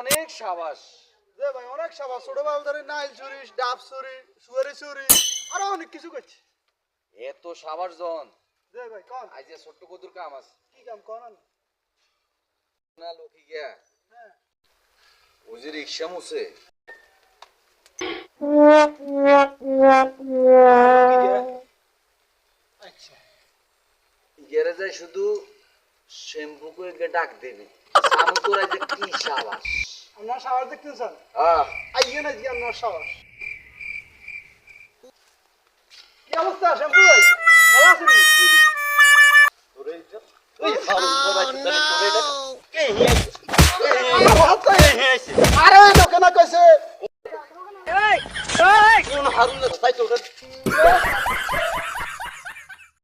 অনেক সাবাস ভাই, অনেক সাবাস। ছোট বাবু ধরে নাইল চুরি, ডাব চুরি, সুয়ারি চুরি, আরো অনেক কিছু করছে। এত সাবাস জন ভাই কন আজ ছোট্ট কদুর কাম আছে। কি কাম কন? না লোকি গিয়া ওই যে রিক্সা মুছে আচ্ছা, গ্যারেজে শুধু শ্যাম্পু করে ডাক দেবে। সামু তোরা যে কি সাবাস। আপনার সাবাস দেখতেছেন? আইয়ে না জি আপনার সাবাস। কি অবস্থা শ্যাম্পু ভাই? ভালো আছেন? তোরে ওই ফারুক বাবা তোরে এটা আরে ওই দোকানে কইছে কোন হারুন তাই তোরে